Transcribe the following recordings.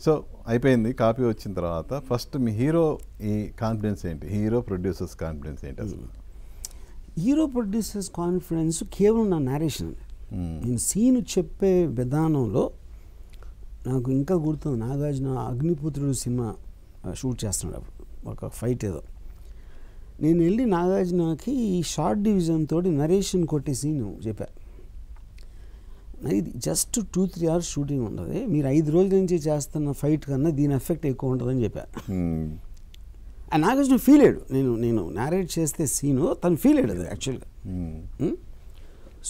So అయిపోయింది, copy వచ్చిన తర్వాత ఫస్ట్ మీ హీరో ఈ కాన్ఫిడెన్స్ ఏంటి, హీరో ప్రొడ్యూసర్స్ కాన్ఫిడెన్స్ ఏంటి అసలు? హీరో ప్రొడ్యూసర్స్ కాన్ఫిడెన్స్ కేవలం నా నేరేషన్ అండి. నేను సీన్ చెప్పే విధానంలో నాకు ఇంకా గుర్తుంది, నాగార్జున అగ్నిపుత్రుడు సినిమా షూట్ చేస్తున్నాడు అప్పుడు, ఒక ఫైట్ ఏదో. నేను వెళ్ళి నాగార్జునకి ఈ షార్ట్ డివిజన్ తోటి నరేషన్ కొట్టే సీన్ చెప్పా. ఇది జస్ట్ 2-3 hours షూటింగ్ ఉంటుంది, మీరు 5 రోజుల నుంచి చేస్తున్న ఫైట్ కన్నా దీని ఎఫెక్ట్ ఎక్కువ ఉంటుందని చెప్పా. అండ్ నాగార్జున ఫీల్ అయ్యాడు, నేను నేరేట్ చేస్తే సీను తను ఫీల్ అయ్యాడు అది యాక్చువల్గా.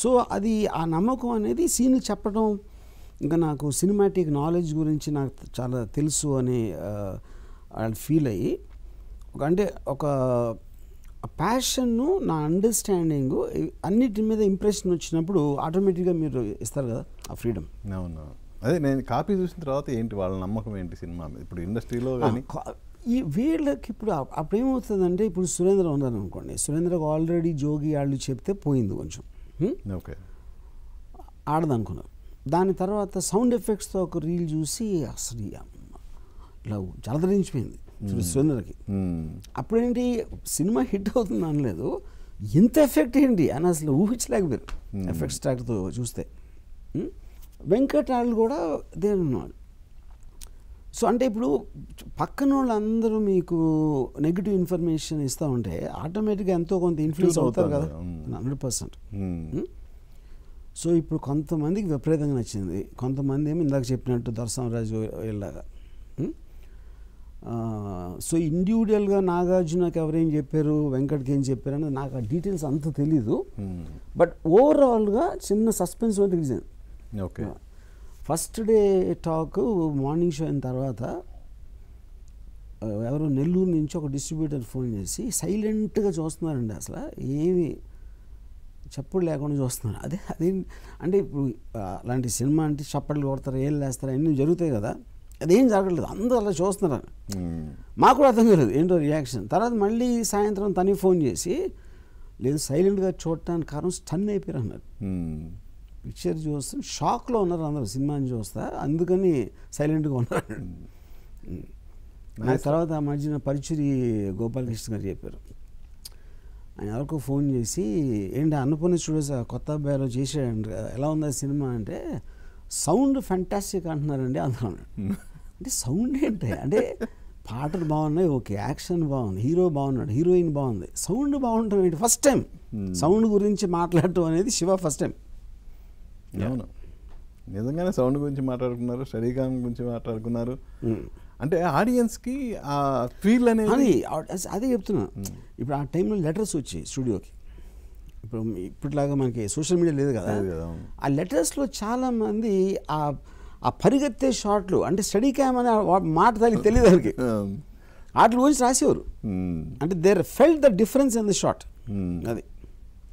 సో అది ఆ నమ్మకం అనేది సీన్లు చెప్పడం, ఇంకా నాకు సినిమాటిక్ నాలెడ్జ్ గురించి నాకు చాలా తెలుసు అని వాళ్ళు ఫీల్ అయ్యి, అంటే ఒక ప్యాషన్ను, నా అండర్స్టాండింగ్ అన్నిటి మీద ఇంప్రెషన్ వచ్చినప్పుడు ఆటోమేటిక్గా మీరు ఇస్తారు కదా ఆ ఫ్రీడమ్. అవును, అదే నేను కాపీ చూసిన తర్వాత ఏంటి వాళ్ళ నమ్మకం ఏంటి సినిమా మీద ఇప్పుడు ఇండస్ట్రీలో కానీ? ఈ వీళ్ళకి ఇప్పుడు అప్పుడు ఏమవుతుందంటే, ఇప్పుడు సురేంద్ర ఉన్నారు అనుకోండి, సురేంద్రకు ఆల్రెడీ జోగి వాళ్ళు చెప్తే పోయింది కొంచెం, ఓకే ఆడదనుకున్నారు. దాని తర్వాత సౌండ్ ఎఫెక్ట్స్తో ఒక రీల్ చూసి అసలు ఇలా జలధరించిపోయింది సురేంద్రకి. అప్పుడేంటి సినిమా హిట్ అవుతుంది అనలేదు, ఇంత ఎఫెక్ట్ ఏంటి అని అసలు ఊహించలేకపోయారు ఎఫెక్ట్స్ ట్రాక్తో చూస్తే. వెంకట్ వాళ్ళు కూడా దేనున్నాడు. సో అంటే ఇప్పుడు పక్కన వాళ్ళందరూ మీకు నెగిటివ్ ఇన్ఫర్మేషన్ ఇస్తూ ఉంటే ఆటోమేటిక్గా ఎంతో కొంత ఇన్ఫ్లుయెన్స్ అవుతారు కదా 100%. సో ఇప్పుడు కొంతమందికి విపరీతంగా నచ్చింది, కొంతమంది ఏమి ఇందాక చెప్పినట్టు దొరసామరాజు వెళ్ళాగా. సో ఇండివిజువల్గా నాగార్జునకి ఎవరేం చెప్పారు, వెంకట్కి ఏం చెప్పారు అనేది నాకు ఆ డీటెయిల్స్ అంత తెలీదు. బట్ ఓవరాల్గా చిన్న suspense reason. Okay, first day talk morning show అయిన తర్వాత ఎవరో నెల్లూరు నుంచి ఒక డిస్ట్రిబ్యూటర్ ఫోన్ చేసి సైలెంట్గా చూస్తున్నారండి, అసలు ఏమి చప్పుడు లేకుండా చూస్తున్నారు. అదే అంటే ఇప్పుడు అలాంటి సినిమా అంటే చప్పట్లు కొడతారు, ఏళ్ళు వేస్తారు, అన్నీ జరుగుతాయి కదా, అదేం జరగలేదు, అందరూ అలా చూస్తున్నారు. మాకు కూడా అర్థం కాలేదు ఏంటో రియాక్షన్. తర్వాత మళ్ళీ సాయంత్రం తనకి ఫోన్ చేసి, లేదు సైలెంట్గా చూడటానికి కారణం స్టన్ అయిపోయారు అన్నారు. పిక్చర్ చూస్తే షాక్లో ఉన్నారు అందరూ, సినిమాని చూస్తా, అందుకని సైలెంట్గా ఉన్నారు. నాకు తర్వాత ఆ మధ్యన పరుచూరి గోపాలకృష్ణ గారు చెప్పారు, ఆయన ఎవరికో ఫోన్ చేసి, ఏంటి అన్నపూర్ణ స్టూడియోస్ కొత్త అబ్బాయిలో చేసాడండి, ఎలా ఉంది సినిమా అంటే, సౌండ్ ఫ్యాంటాస్టిక్ అంటున్నారండి అందరూ. అంటే సౌండ్ ఏంటి అంటే, పాటలు బాగున్నాయి, ఓకే, యాక్షన్ బాగుంది, హీరో బాగున్నాడు, హీరోయిన్ బాగుంది, సౌండ్ బాగుంటాం ఏంటి, ఫస్ట్ టైం సౌండ్ గురించి మాట్లాడటం అనేది శివ ఫస్ట్ టైం. అవును, నిజంగానే సౌండ్ గురించి మాట్లాడుకున్నారు, స్టడీకామ్ గురించి మాట్లాడుకున్నారు. అంటే ఆడియన్స్కి ఆ ఫీల్ అనేది అదే చెప్తున్నా. ఇప్పుడు ఆ టైంలో లెటర్స్ వచ్చాయి స్టూడియోకి, ఇప్పుడు ఇప్పటిలాగా మనకి సోషల్ మీడియా లేదు కదా. ఆ లెటర్స్లో చాలామంది ఆ పరిగెత్తే షాట్లు, అంటే స్టడీ క్యామ్ అనే మాట తెలియదు వాళ్ళకి, వాటి గురించి రాసేవారు. అంటే there felt the difference in the shot. అది